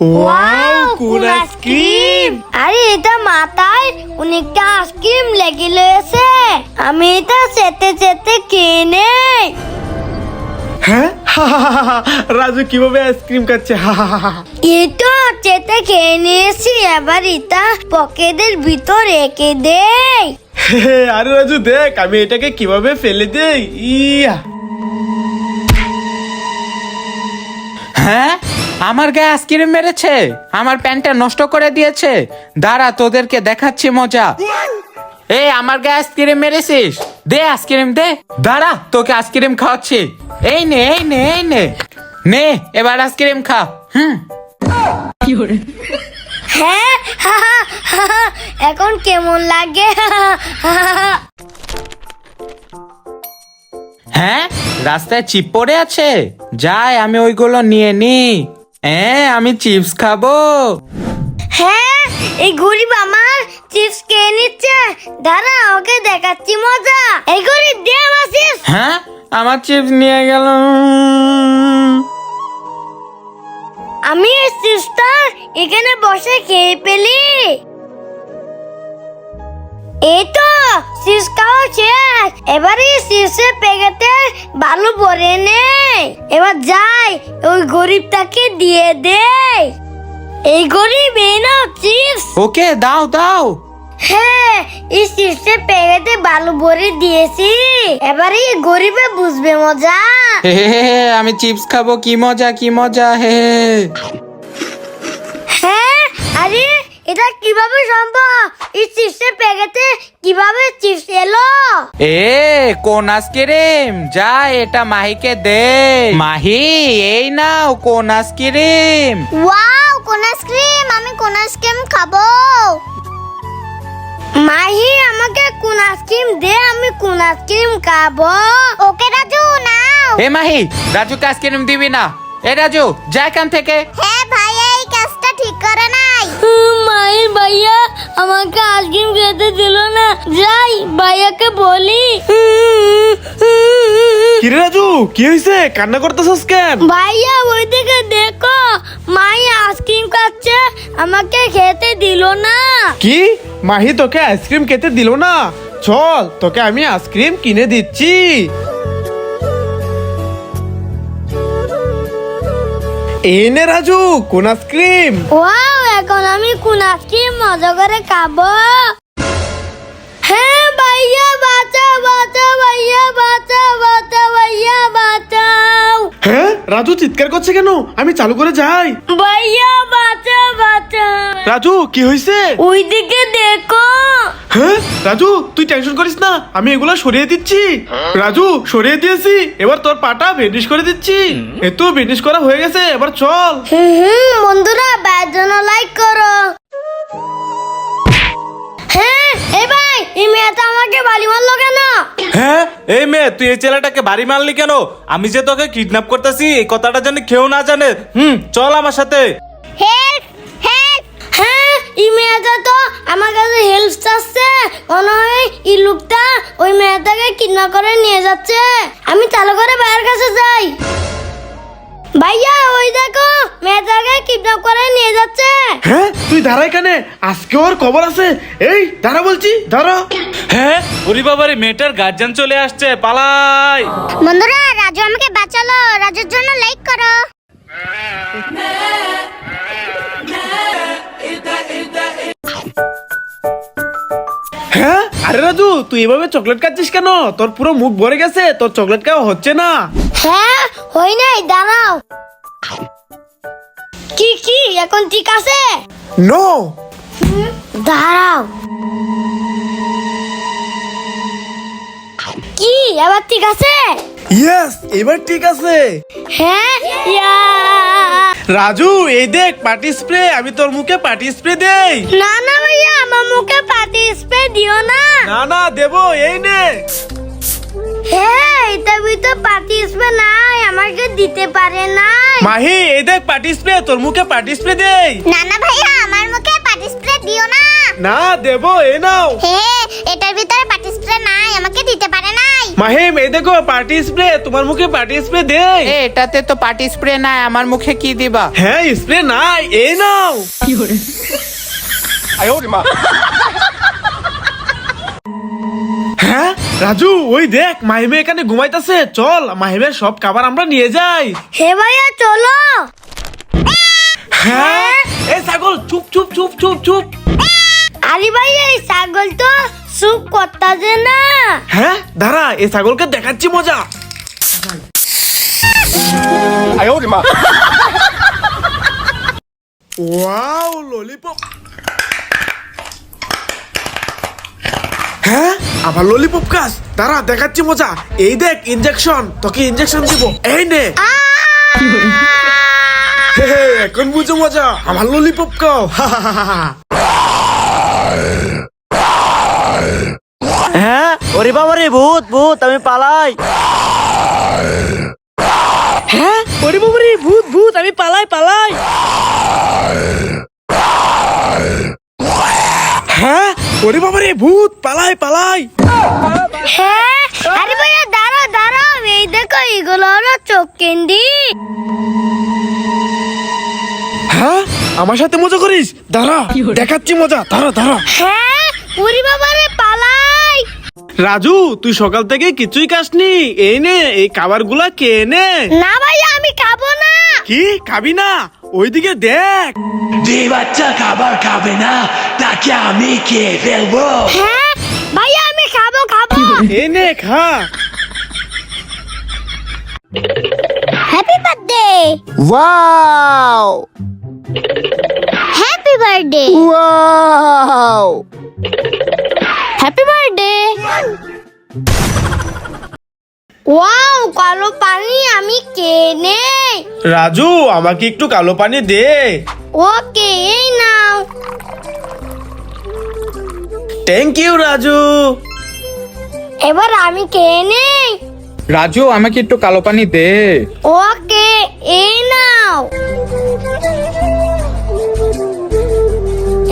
Wow কোন ice cream! আরে এটা মাথায় অনেকটা আইসক্রিম লেগে রয়েছে। আমি এটা চেতে চেতে খেয়ে নেই। হ্যাঁ রাজু কিভাবে আইসক্রিম খাচ্ছে? এটা চেতে খেয়ে নিয়েছি, এবার এটা পকেটের ভিতর রেখে দেই। আরে রাজু দেখ আমি এটাকে কিভাবে ফেলে দেই। ইয়া হ্যাঁ, আমার গায়ে আইসক্রিম মেরেছে, আমার প্যান্টটা নষ্ট করে দিয়েছে। দাঁড়া, তোদেরকে দেখাচ্ছি মজা। এই আমার গায়ে আইসক্রিম মেরেছিস, দে আইসক্রিম দে। দাঁড়া, তোকে আইসক্রিম খাওয়াচ্ছি। এই নে এই নে এই নে নে, এবার আইসক্রিম খা। হ্যাঁ এখন কেমন লাগে? হ্যাঁ, রাস্তায় চিপ পড়ে আছে, যাই আমি ওইগুলো নিয়ে নি। হ্যাঁ, আমি চিপস খাবো। হ্যাঁ, এই গরিব আমার চিপস খেয়ে নিচ্ছে। দাঁড়া, ওকে দেখাচ্ছি মজা। এই গরিব দে আমার চিপস। হ্যাঁ, আমার চিপস নিয়ে গেল। আমি এই চিপসটা এখানে বসে খেয়ে ফেলি। এই তো চিপস খাওয়া শেষ। এবারে চিপসের প্যাকেটে বালু ভরে নেই। এবার যাই ওই গরিবটাকে দিয়ে দেই। এই গরিব এই নাও চিপস। ওকে দাও দাও। হ্যাঁ, এই চিপসের প্যাকেটে বালু ভরে দিয়েছি। এবারে এই গরিবে বুঝবে মজা। হে হে হে, আমি চিপস খাবো, কি মজা কি মজা। হে হ্যাঁ, আরে এটা কিভাবে সম্ভব? এই চিপসের প্যাকেটে কিভাবে চিপস এলো? এ কোন আইসক্রিম, যা এটা মাহিকে দে। মাহি, এই নাও কোন আইসক্রিম। ওয়াও, কোন আইসক্রিম! আমি কোন আইসক্রিম খাবো। মাহি, আমাকে কোন আইসক্রিম দে, আমি কোন আইসক্রিম খাবো। ওকে রাজু, নাও। এ মাহি, রাজুকে আইসক্রিম দিবি না। এ রাজু, যা এখান থেকে। হ্যাঁ ভাইয়া, এই কাজটা ঠিক করে নাই। মাহি ভাইয়া আমাকে আইসক্রিম খেতে দিল না। যাই ভাইয়াকে বলি। কিরে রাজু কি হয়েছে? কান্না করতেছস কেন? ভাইয়া ওইদিকে দেখো, মাই আইসক্রিম খাচ্ছে, আমাকে খেতে দিল না। কি মাহি তোকে আইসক্রিম খেতে দিল না? চল তোকে আমি আইসক্রিম কিনে দিচ্ছি। এই নে রাজু কোন আইসক্রিম। ওয়াও, এখন আমি কোন আইসক্রিম মজা করে খাবো। হ্যাঁ ভাইয়া, বাঁচাও বাঁচাও ভাইয়া, বাঁচাও বাঁচাও ভাইয়া, বাঁচাও। হ্যাঁ রাজু চিৎকার করছে কেন? আমি চালু করে যাই। ভাইয়া বাঁচাও বাঁচাও। রাজু কি হয়েছে? ওইদিকে দেখো। হ্যাঁ রাজু তুই টেনশন করিস না, আমি এগুলো সরিয়ে দিচ্ছি। রাজু সরিয়ে দিয়েছি, এবার তোর পাটা বেন্ডিশ করে দিচ্ছি। এতো বেন্ডিশ করা হয়ে গেছে, এবার চল। বন্ধুরা ভাইয়ের জন্য লাইক করো। হ্যাঁ, এই ভাই, এই মেয়েটা আমাকে বাড়ি মারলো কেন? হ্যাঁ, এই মেয়ে তুই এই ছেলেটাকে বাড়ি মারলি কেন? আমি যে তোকে কিডন্যাপ করতেছি এই কথাটা জানি কেউ না জানে। চল আমার সাথে। Help help. হ্যাঁ, এই মেয়েটা তো আমার কাছে হেল্প চাচ্ছে। মনে হয় এই লোকটা ওই মেয়েটাকে কিডন্যাপ করে নিয়ে যাচ্ছে। আমি চালু করে ভাইয়ের কাছে যাই। ভাইয়া ওই দেখো, মেয়েটাকে কিডন্যাপ করে নিয়ে যাচ্ছে। হ্যাঁ তুই দাঁড়া এখানে, আজকে ওর খবর আছে। এই দাঁড়া বলছি, দাঁড়া। হ্যাঁ, ওরে বাবারে, মেয়েটার গার্জিয়ান চলে আসছে, পালাই। বন্ধুরা রাজু আমাকে বাঁচালো, রাজুর জন্য লাইক করো। হ্যাঁ আরে রাজু তুই এভাবে চকলেট খাচ্ছিস কেন? তোর পুরো মুখ ভরে গেছে, তোর চকলেট খাওয়া হচ্ছে না। হ্যাঁ, হই নাই, দাঁড়াও। কি কি এখন ঠিক আছে? নো। দাঁড়াও। কি এবার ঠিক আছে? ইয়েস এবার ঠিক আছে। হ্যাঁ, ইয়া। রাজু এই দেখ পার্টি স্প্রে, আমি তোর মুখে পার্টি স্প্রে দেই। না না ভাইয়া, আমার মুখে পাটি স্প্রে দিও না। না না দেবো, এই নে। হ্যাঁ, এটা ভিতর পাটি স্প্রে নাই, আমাকে দিতে পারে না। মাহি এই দেখ পার্টি স্প্রে, তোর মুখে পার্টি স্প্রে দেই। না না ভাইয়া, আমার মুখে পাটি স্প্রে দিও না। না দেবো, এই নাও। হ্যাঁ, এটার ভিতরে পাটি স্প্রে নাই, আমাকে দিতে পারে নাই। মাহিম এই দেখো পার্টি স্প্রে, তোমার মুখে পার্টি স্প্রে দে। এ এটাতে তো পার্টি স্প্রে নাই, আমার মুখে কি দিবা? হ্যাঁ স্প্রে নাই, এই নাও। হ্যাঁ রাজু, ওই দেখ মাহিমে এখানে ঘুমাইতেছে, চল মাহিমের সব খাবার আমরা নিয়ে যাই। হে ভাইয়া চলো। হ্যাঁ এই ছাগল চুপ চুপ চুপ চুপ চুপ। আরে ভাইয়া এই ছাগল তো চুপ করতাছে না। হ্যাঁ দাঁড়া, এই ছাগলকে দেখাচ্ছি মজা। Wow lollipop. হ্যাঁ আবার ললিপপ খাস, দাঁড়া দেখাচ্ছি মজা। এই দেখ ইনজেকশন, তোকে ইনজেকশন দিব, এই নে। হে হে, এখন বুঝো মজা, আমার ললিপপ খাও। হ্যাঁ ওরে বাবা রে, ভূত ভূত, আমি পালাই। হ্যাঁ ওরে বাবা রে, ভূত ভূত, আমি পালাই পালাই। হ্যাঁ ওরে বাবা রে, ভূত, পালাই পালাই। হ্যাঁ আরে ভাইয়া দাঁড়াও দাঁড়াও, এই দেখো এগুলো হলো চোখ ক্যান্ডি। হ্যাঁ আমার সাথে মজা করিস, দাঁড়া দেখাচ্ছি মজা, দাঁড়া দাঁড়া। হ্যাঁ ওরে বাবা রে পালাই। রাজু তুই সকাল থেকে কিছুই খাসনি, এই নে এই খাবার গুলা কে নে। না ভাইয়া আমি খাবো না। কি খাবি না? ওইদিকে দেখ। যে বাচ্চা খাবার খাবে না তাকে আমি খেয়ে ফেলবো। হ্যাঁ ভাইয়া আমি খাবো খাবো। এই নে খা। Happy birthday. Wow happy birthday. Wow. Happy birthday. Wow কালো পানি আমি কে নেই। রাজু আমাকে একটু কালো পানি দে। ওকে এই নাও। Thank you Raju. এবার আমি কে নেই। রাজু আমাকে একটু কালো পানি দে। ওকে এই নাও।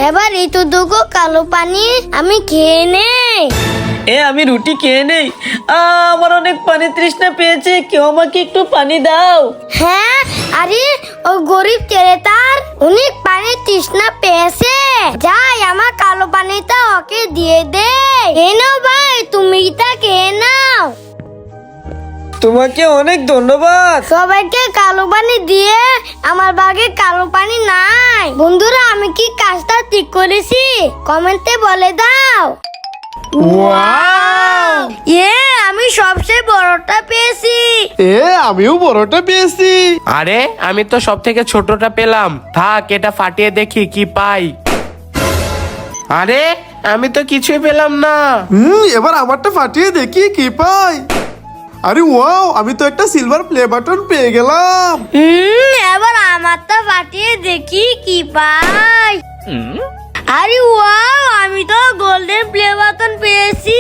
এবার এতটুকু কালো পানি আমি খেয়ে নেই। এ আমি রুটি খেয়ে নেই, আমার অনেক পানি তৃষ্ণা পেয়েছে, কেউ আমাকে একটু পানি দাও। হ্যাঁ আরে ও গরিব ক্রেতার অনেক পানি তৃষ্ণা পেয়েছে, যাই আমার কালো পানিটা ওকে দিয়ে দে। এ নাও ভাই, তুমি তা খেয়ে নাও। তোমাকে অনেক ধন্যবাদ। সবাইকে কালো পানি দিয়ে আমার বাগে কালো পানি নাই। বন্ধুরা আমি কি কাজটা ঠিক করেছি কমেন্টে বলে দাও। ওয়াও, আমি সবচেয়ে বড়টা পেয়েছি। আমিও বড়টা পেয়েছি। আরে আমি তো সব থেকে ছোটটা পেলাম, থাক এটা ফাটিয়ে দেখি কি পাই। আরে আমি তো কিছুই পেলাম না। এবার আমারটা ফাটিয়ে দেখি কি পাই। আরে ওয়াও, আমি তো একটা সিলভার প্লে বাটন পেয়ে গেলাম। এবার আমারটা ফাটিয়ে দেখি কি পাই। আরে ওয়াও, আমি তো গোল্ডেন প্লে বাটন পেয়েছি।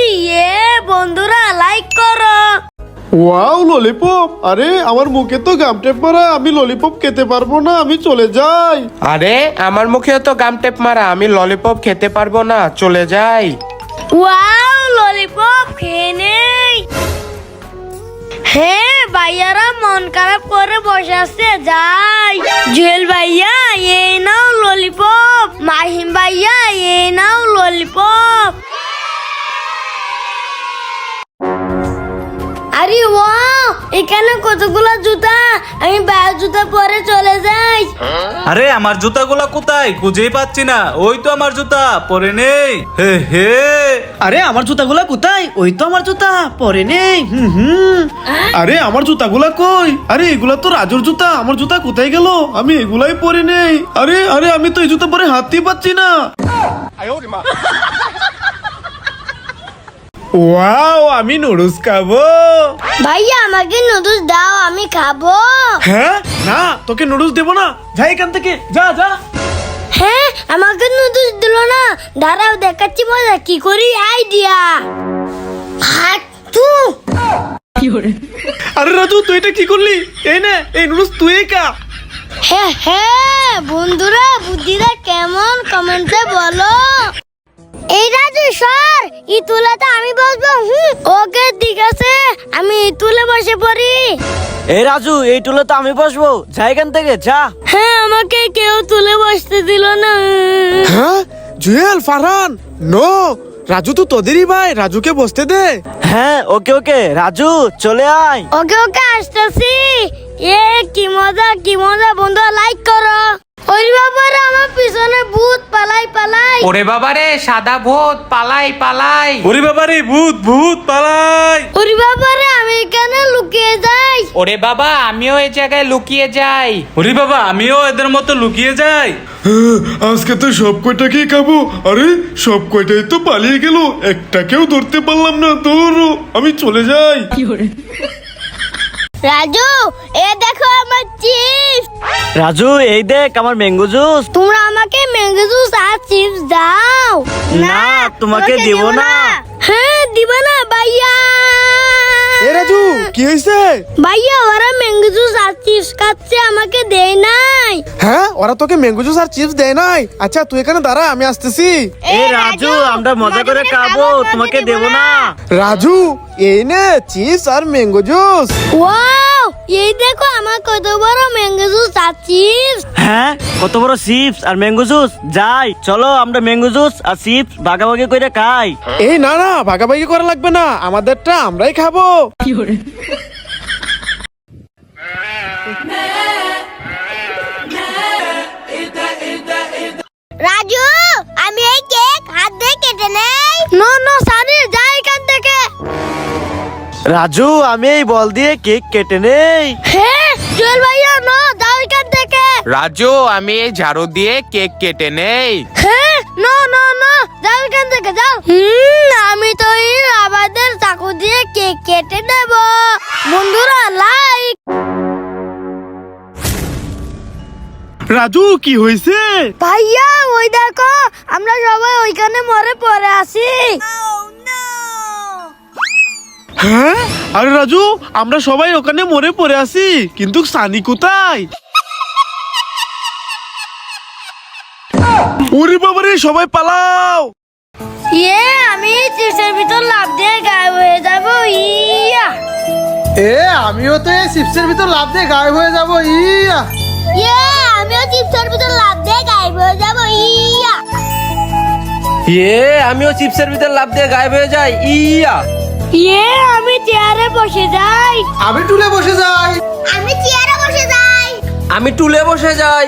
বন্ধুরা লাইক করো। Wow lollipop. আরে আমার মুখে তো গাম টেপ মারা, আমি ললিপপ খেতে পারবো না, আমি চলে যাই। আরে আমার মুখেও তো গাম টেপ মারা, আমি ললিপপ খেতে পারবো না, চলে যাই। ওয়াও ললিপপ খেয়ে নেই। হ্যাঁ ভাইয়ারা মন খারাপ করে বসে আছে, যাই। জুয়েল ভাইয়া এই নাও ললিপপ। মাহিম ভাইয়া এই নাও ললিপপ। আরে ওয়াও, এখানে কতগুলো জুতা, আমি বাইরে জুতা পরে চলে যাই। আরে আমার জুতাগুলা কোথায়, খুঁজেই পাচ্ছি না। ওই তো আমার জুতা, পরে নেই। হে হে, আরে আমার জুতাগুলা কোথায়? ওই তো আমার জুতা, পরে নেই। আরে আমার জুতাগুলা কই? আরে এগুলা তো রাজুর জুতা, আমার জুতা কোথায় গেল? আমি এগুলাই পরে নেই। আরে আরে আমি তো এই জুতা পরে হাঁটতেই পাচ্ছি না। ওয়াও, আমি নুডলস খাবো। ভাইয়া আমাকে নুডলস দাও, আমি খাবো। হ্যাঁ না, তোকে নুডলস দেবো না, যা এখান থেকে, যা যা। হ্যাঁ আমাকে নুডলস দিল না, দাঁড়াও দেখাচ্ছি মজা কি করি আইডিয়া। হাঁটু। আরে রাজু তুই এটা কি করলি? এই নে এই নুডলস তুই খা। হ্যাঁ হ্যাঁ বন্ধুরা বুদ্ধিটা কেমন কমেন্টে বলো। এই এই রাজু সর ই তুলে তো আমি বসবো। ওকে ঠিক আছে, আমি ই তুলে বসে পড়ি। এই রাজু, এই টুলে তো আমি বসবো, যা এখান থেকে যা। হ্যাঁ, আমাকে কেউ তুলে বসতে দিল না। হ্যাঁ জুয়েল, ফারহান, নো, রাজু তো তোদেরই ভাই, রাজুকে বসতে দে। হ্যাঁ, ওকে ওকে রাজু, চলে আয়। ওকে ওকে আসতেছি। এ কি মজা কি মজা, বন্ধু লাইক করো। ওই বাবারে আমার পিছনে ভূত, পালাই পালাই। ওরে বাবারে সাদা ভূত, পালাই পালাই। ওরে বাবারে ভূত ভূত পালাই। ওরে বাবারে আমি এখানে লুকিয়ে যাই। ওরে বাবা আমিও এই জায়গায় লুকিয়ে যাই। ওরে বাবা আমিও এদের মতো লুকিয়ে যাই। আজকে তো সব কয়টাকেই খাবো। আরে সব কয়টাই তো পালিয়ে গেল, একটাকেও ধরতে পারলাম না। ধরো, আমি চলে যাই। রাজু, এ দেখো আমার চিপস। রাজু, এই দেখ আমার ম্যাঙ্গো জুস। তোমরা আমাকে ম্যাঙ্গো জুস আর চিপস দাও। না, তোমাকে দিব না। হ্যাঁ, দিব না ভাইয়া। এ রাজু, কি হয়েছে? ভাইয়া, ওরা ম্যাঙ্গো জুস আর চিপস খাচ্ছে, আমাকে দেয় নাই। হ্যাঁ, ওরা তোকে ম্যাঙ্গো জুস আর চিপস দেয় নাই? আচ্ছা তুই এখানে দাঁড়া, আমি আসতেছি। এই রাজু, আমরা মজা করে খাবো, তোমাকে দেব না। রাজু, এই নে চিপস আর ম্যাঙ্গো জুস। ওয়াও, এই দেখো আমার কত বড় ম্যাঙ্গো জুস আর চিপস। হ্যাঁ, কত বড় চিপস আর ম্যাঙ্গো জুস। যাই, চলো আমরা ম্যাঙ্গো জুস আর চিপস ভাগাভাগি করে খাই। এই না না, ভাগাভাগি করা লাগবে না, আমাদেরটা আমরাই খাবো। রাজু, আমি এই কেক হাত দিয়ে কেটে নেই। নো নো সানি, যাই এখান থেকে। রাজু, আমি এই বল দিয়ে কেক কেটে নেই। হ্যাঁ, জুয়েল ভাইয়া, নো, যাও এখান থেকে। রাজু আমি এই ঝাড়ু দিয়ে কেক কেটে নেই। হ্যাঁ, নো নো নো, যাও এখান থেকে যাও। আমি তো এই আমাদের চাকু দিয়ে কেক কেটে নেব। বন্ধুরা লাইক। রাজু, কি হয়েছে? ভাইয়া, ওই দেখো আমরা সবাই ওইখানে মরে পড়ে আছি। হ্যাঁ, আরে রাজু, আমরা সবাই ওখানে মরে পড়ে আছি, কিন্তু সানি কোথায়? ওরে বাবারে, সবাই পালাও। আমি চিপসের ভিতর লাফ দিয়ে গায়েব হয়ে যাব। ইয়া আমিও তো এই চিপসের ভিতর লাফ দিয়ে গায়েব হয়ে যাব। আমিও চিপসের ভিতর লাফ দিয়ে গায়েব হয়ে যাব। ইয়া আমিও চিপসের ভিতর লাফ দিয়ে গায়েব হয়ে যাই। ইয়া আমি চেয়ারে বসে যাই। আমি টুলে বসে যাই। আমি চেয়ারে বসে যাই। আমি টুলে বসে যাই।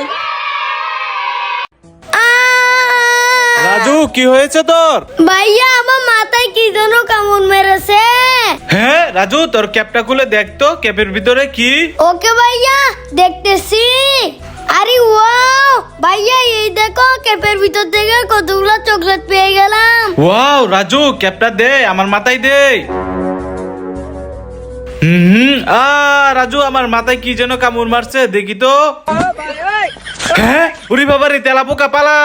রাজু কি হয়েছে তোর? ভাইয়া, আমার মাথায় কি যেন কামড় মেরেছে। হ্যাঁ রাজু, তোর ক্যাপটা খুলে দেখতো ক্যাপের ভিতরে কি। ওকে ভাইয়া, দেখতেছি। আরে ওয়াও ভাইয়া, এই দেখো ক্যাপের ভিতর থেকে কতগুলো চকলেট পেয়ে গেলাম। ওয়াও রাজু, ক্যাপটা দে, আমার মাথায় দে। রাজু, আমার মাথায় কি যেন কামড় মারছে, দেখি তো। হ্যাঁ, উরি বাবারে, তেলাপোকা পালা।